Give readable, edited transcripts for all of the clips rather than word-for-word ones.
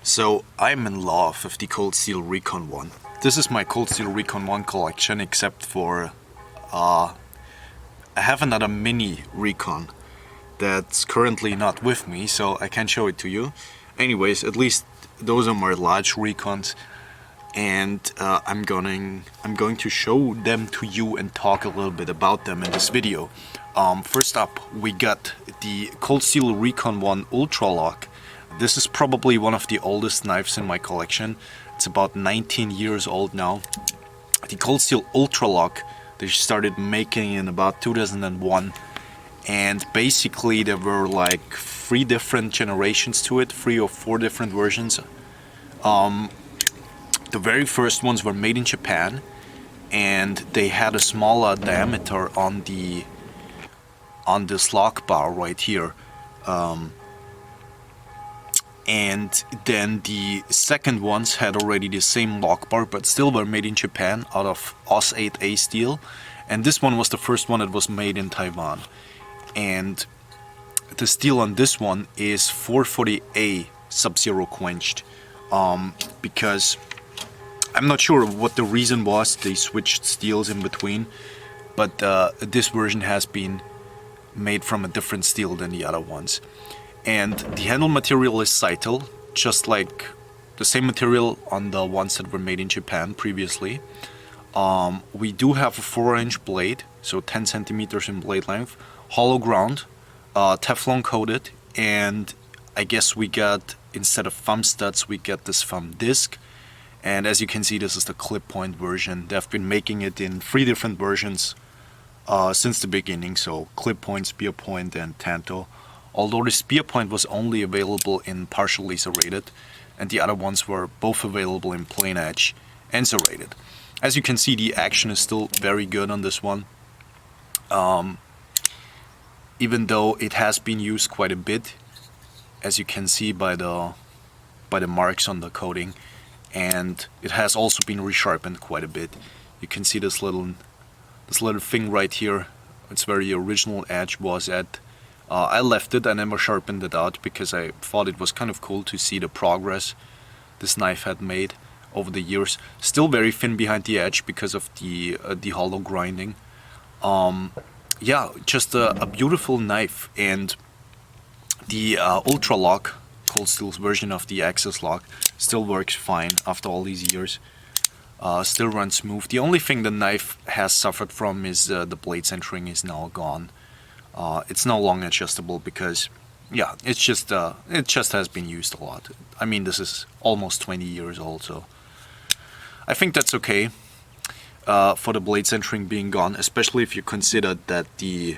So I'm in love with the Cold Steel Recon 1. This is my Cold Steel Recon 1 collection, except for I have another mini Recon that's currently not with me, so I can't show it to you. Anyways, at least those are my large Recons, and I'm going to show them to you and talk a little bit about them in this video. First up, we got the Cold Steel Recon 1 Ultralock. This is probably one of the oldest knives in my collection. It's about 19 years old now. The Cold Steel Ultralock, they started making in about 2001, and basically there were like 3 different generations to it, 3 or 4 different versions. The very first ones were made in Japan, and they had a smaller diameter on this lock bar right here. And then the second ones had already the same lock bar, but still were made in Japan out of AUS 8A steel. And this one was the first one that was made in Taiwan. And the steel on this one is 440A Sub-Zero quenched, because I'm not sure what the reason was. They switched steels in between, but this version has been made from a different steel than the other ones. And the handle material is Cytal, just like the same material on the ones that were made in Japan previously. We do have a 4-inch blade, so 10 centimeters in blade length, hollow ground, Teflon coated, and I guess we got, instead of thumb studs, we get this thumb disc. And as you can see, this is the clip point version. They've been making it in 3 different versions since the beginning, so clip point, spear point, and tanto. Although the spear point was only available in partially serrated, and the other ones were both available in plain edge and serrated. As you can see, the action is still very good on this one, even though it has been used quite a bit, as you can see by the marks on the coating, and it has also been resharpened quite a bit. You can see this little thing right here. It's where the original edge was at. I left it, I never sharpened it out because I thought it was kind of cool to see the progress this knife had made over the years. Still very thin behind the edge because of the hollow grinding. Yeah, just a beautiful knife. And the Ultralock, Cold Steel's version of the Axis lock, still works fine after all these years. Still runs smooth. The only thing the knife has suffered from is the blade centering is now gone. It's no longer adjustable because, yeah, it just has been used a lot. I mean, this is almost 20 years old, so I think that's okay for the blade centering being gone, especially if you consider that the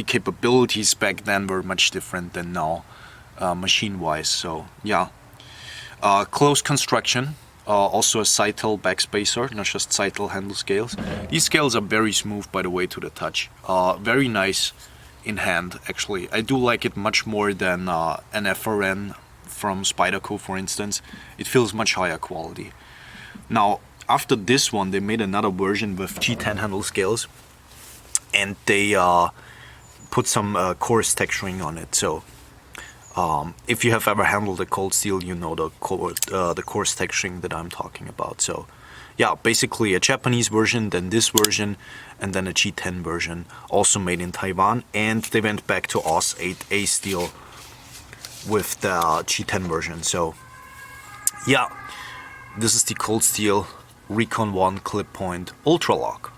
capabilities back then were much different than now, machine-wise. So yeah, close construction. Also a Cytal backspacer, not just Cytal handle scales. These scales are very smooth, by the way, to the touch. Very nice in hand, actually. I do like it much more than an FRN from Spyderco, for instance. It feels much higher quality. Now, after this one, they made another version with G10 handle scales, and they put some coarse texturing on it. So if you have ever handled a Cold Steel, you know the coarse texturing that I'm talking about. So yeah, basically a Japanese version, then this version, and then a G10 version, also made in Taiwan. And they went back to AUS 8A steel with the G10 version. So yeah, this is the Cold Steel Recon 1 clip point Ultralock.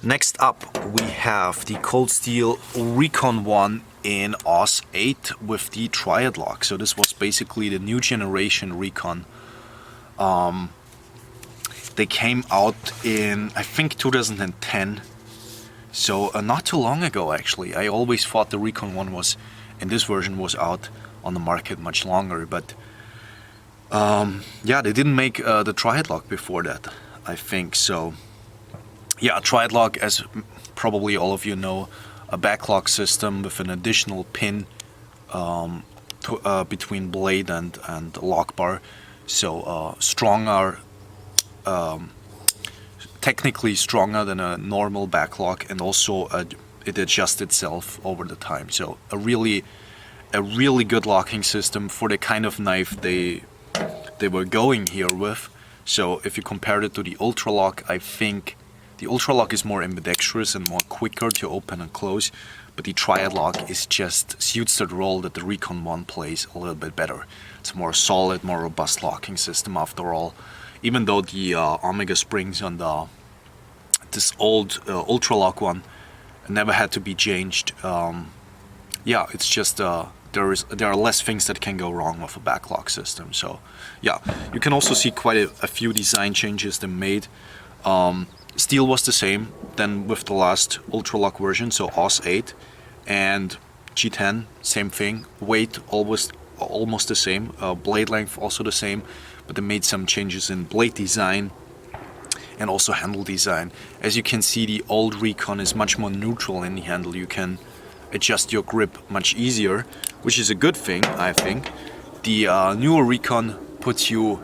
Next up, we have the Cold Steel Recon 1 in AUS 8 with the Triad lock. So this was basically the new generation Recon. They came out in, I think, 2010. So not too long ago, actually. I always thought the Recon 1 was, in this version, was out on the market much longer. But yeah, they didn't make the Triad lock before that, I think. So yeah, Triad lock, as probably all of you know, a backlock system with an additional pin between blade and lock bar. So stronger, technically stronger than a normal backlock, and also it adjusts itself over the time. So a really a really good locking system for the kind of knife they were going here with. So if you compare it to the Ultralock, I think the Ultralock is more ambidextrous and more quicker to open and close, but the Triad lock is just suits the role that the Recon 1 plays a little bit better. It's a more solid, more robust locking system after all. Even though the Omega springs on this old Ultralock one never had to be changed, yeah, it's just there are less things that can go wrong with a backlock system. So yeah, you can also see quite a few design changes they made. Steel was the same then with the last Ultralock version, so OS 8 and G10, same thing. Weight almost the same, blade length also the same, but they made some changes in blade design and also handle design. As you can see, the old Recon is much more neutral in the handle. You can adjust your grip much easier, which is a good thing, I think. The newer Recon puts you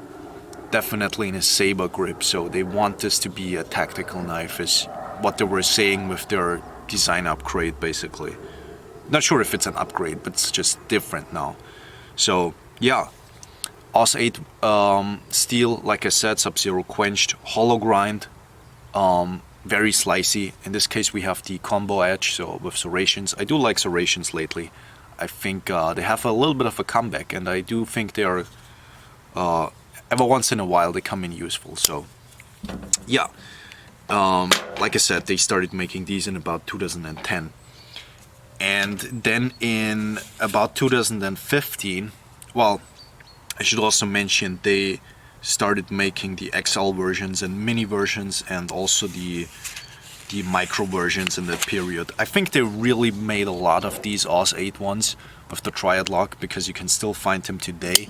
definitely in a saber grip, so they want this to be a tactical knife, is what they were saying with their design upgrade, basically. Not sure if it's an upgrade, but it's just different now. So yeah, OS 8 steel, like I said, Sub-Zero quenched, hollow grind, very slicey. In this case we have the combo edge, so with serrations. I do like serrations lately. I think they have a little bit of a comeback, and I do think they are every once in a while they come in useful. So yeah, like I said, they started making these in about 2010, and then in about 2015, well, I should also mention they started making the XL versions and mini versions, and also the micro versions in that period. I think they really made a lot of these OS 8 ones with the Triad lock, because you can still find them today.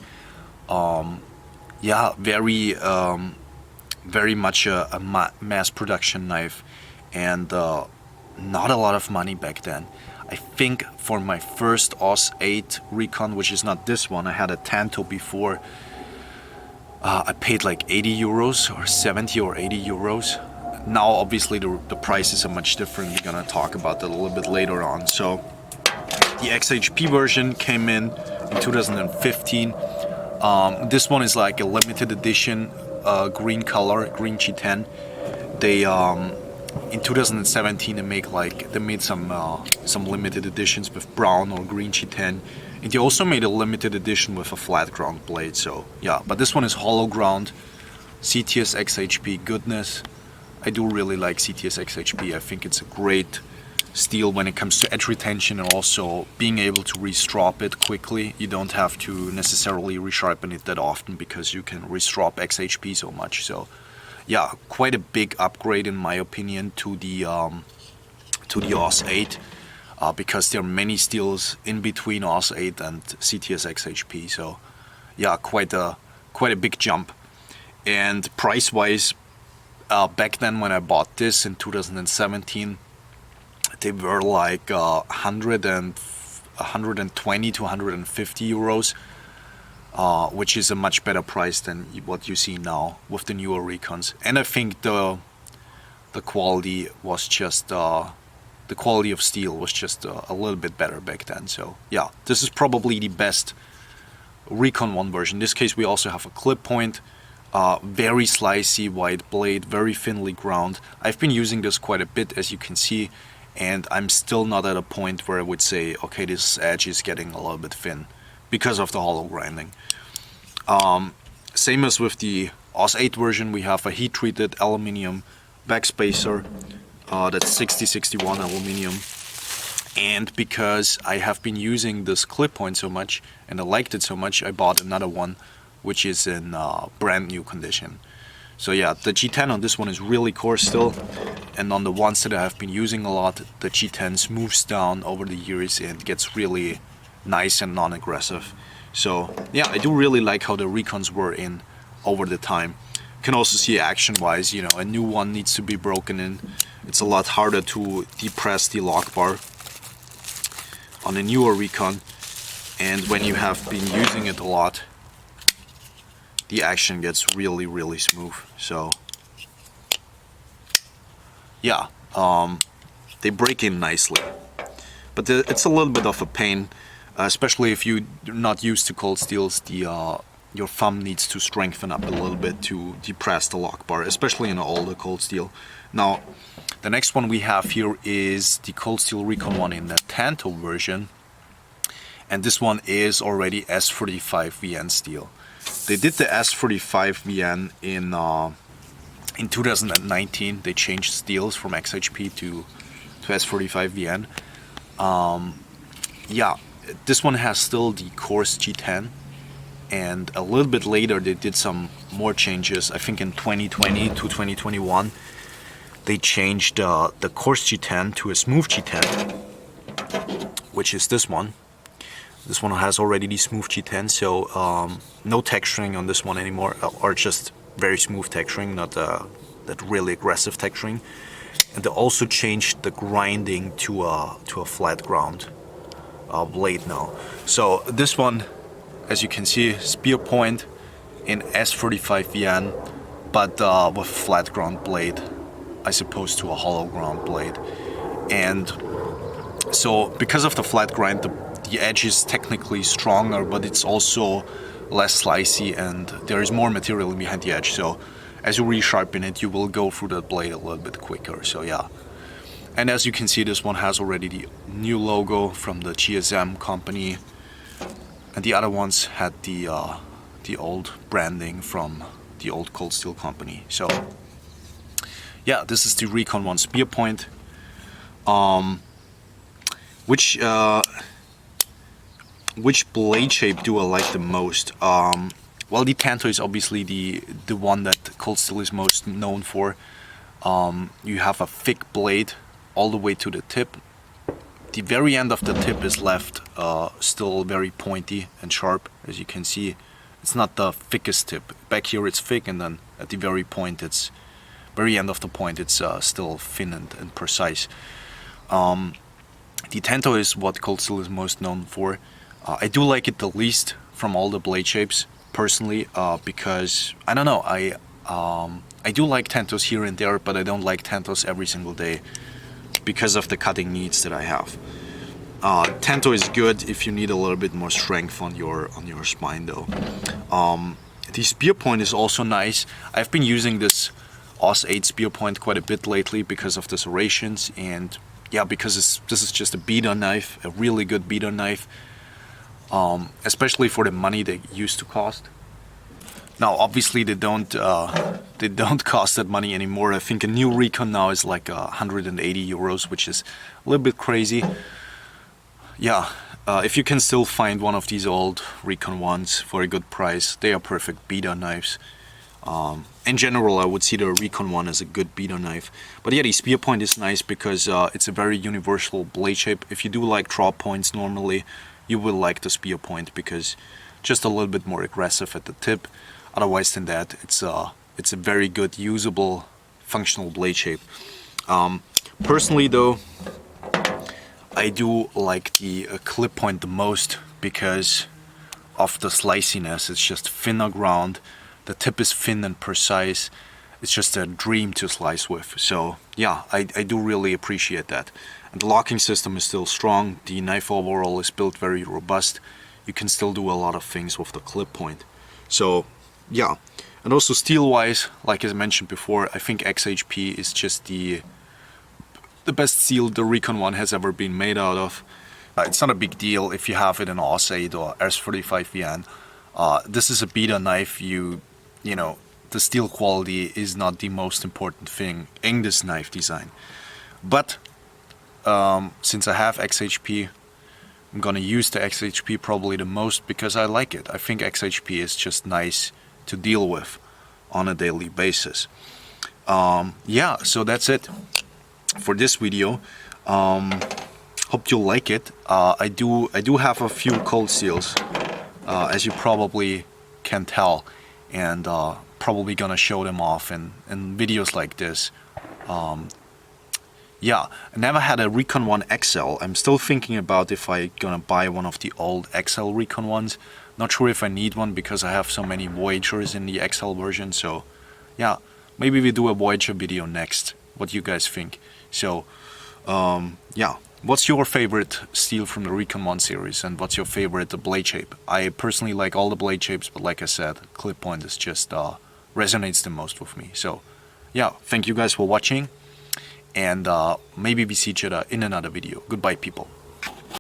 Yeah, very much a mass production knife, and not a lot of money back then. I think for my first OS 8 Recon, which is not this one, I had a Tanto before, I paid like 80 euros or 70 or 80 euros. Now obviously the prices are much different. We're gonna talk about that a little bit later on. So the XHP version came in 2015. This one is like a limited edition green color, green G10. They in 2017 they made some limited editions with brown or green G10, and they also made a limited edition with a flat ground blade. So yeah, but this one is hollow ground, CTS XHP goodness. I do really like CTS XHP. I think it's a great steel when it comes to edge retention, and also being able to restrop it quickly. You don't have to necessarily resharpen it that often, because you can restrop XHP so much. So yeah, quite a big upgrade in my opinion to the OS 8, because there are many steels in between OS 8 and CTS XHP. So yeah, quite a big jump. And price wise, back then when I bought this in 2017, they were like 120 to 150 euros, which is a much better price than what you see now with the newer Recons. And I think the quality was just the quality of steel was just a little bit better back then. So yeah, this is probably the best Recon 1 version. In this case we also have a clip point, very slicey white blade, very thinly ground. I've been using this quite a bit, as you can see, and I'm still not at a point where I would say, okay, this edge is getting a little bit thin because of the hollow grinding. Same as with the OS 8 version, we have a heat-treated aluminium backspacer, that's 6061 aluminium. And because I have been using this clip point so much and I liked it so much, I bought another one, which is in brand new condition. So yeah, the G10 on this one is really coarse still, and on the ones that I have been using a lot, the G10 smooths down over the years and gets really nice and non-aggressive. So yeah, I do really like how the Recons were in over the time. You can also see action-wise, you know, a new one needs to be broken in. It's a lot harder to depress the lock bar on a newer Recon, and when you have been using it a lot, the action gets really smooth. So yeah, they break in nicely, but it's a little bit of a pain. especially if you're not used to cold steels. Your thumb needs to strengthen up a little bit to depress the lock bar, especially in an older cold steel. Now, the next one we have here is the Cold Steel Recon one in the Tanto version, and this one is already S35 VN steel. They did the S35 VN in 2019. They changed steels from XHP to S45 VN. Yeah, this one has still the coarse G10, and a little bit later they did some more changes. I think in 2020 to 2021 they changed the coarse G10 to a smooth G10, which is this one. This one has already the smooth G10, so no texturing on this one anymore, or just very smooth texturing, not that really aggressive texturing. And they also changed the grinding to a flat ground blade now. So this one, as you can see, spear point in S35 VN, but with flat ground blade as opposed to a hollow ground blade. And so because of the flat grind, the edge is technically stronger, but it's also less slicey, and there is more material behind the edge. So as you resharpen it, you will go through that blade a little bit quicker. So yeah. And as you can see, this one has already the new logo from the GSM company, and the other ones had the old branding from the old Cold Steel company. So yeah, this is the Recon 1 spear point. Which blade shape do I like the most? Well, the Tanto is obviously the one that Cold Steel is most known for. You have a thick blade all the way to the tip. The very end of the tip is left still very pointy and sharp, as you can see. It's not the thickest tip. Back here it's thick, and then at the very end of the point it's still thin and precise. The Tanto is what Cold Steel is most known for. I do like it the least from all the blade shapes, personally, because I don't know, I do like Tantos here and there, but I don't like Tantos every single day because of the cutting needs that I have. Tanto is good if you need a little bit more strength on your spine though. The spear point is also nice. I've been using this Aus 8 spear point quite a bit lately because of the serrations, and yeah, because this is just a beater knife, a really good beater knife, especially for the money they used to cost. Now, obviously, they don't cost that money anymore. I think a new Recon now is like 180 euros, which is a little bit crazy. Yeah, if you can still find one of these old Recon ones for a good price, they are perfect beater knives. In general, I would see the Recon one as a good beater knife. But yeah, the spear point is nice because it's a very universal blade shape. If you do like drop points normally, you will like the spear point because just a little bit more aggressive at the tip. Otherwise than that, it's a very good, usable, functional blade shape. Personally though, I do like the clip point the most because of the sliciness. It's just thinner ground. The tip is thin and precise. It's just a dream to slice with. So yeah, I do really appreciate that. And the locking system is still strong. The knife overall is built very robust. You can still do a lot of things with the clip point. So yeah, and also steel wise, like I mentioned before, I think XHP is just the best steel the Recon one has ever been made out of. It's not a big deal if you have it in Aus 8 or S45 VN. This is a beater knife. You know, the steel quality is not the most important thing in this knife design. But since I have XHP, I'm gonna use the XHP probably the most because I like it. I think XHP is just nice to deal with on a daily basis. Yeah, so that's it for this video. Hope you like it. I do have a few Cold Steels, as you probably can tell, and probably gonna show them off in videos like this. Yeah, I never had a Recon 1 XL. I'm still thinking about if I gonna buy one of the old XL Recon ones. Not sure if I need one because I have so many Voyagers in the XL version. So yeah, maybe we do a Voyager video next. What do you guys think? So yeah, What's your favorite steel from the Recon 1 series, and what's your favorite blade shape? I personally like all the blade shapes, but like I said, clip point is just resonates the most with me. So yeah, thank you guys for watching, and maybe we see each other in another video. Goodbye, people.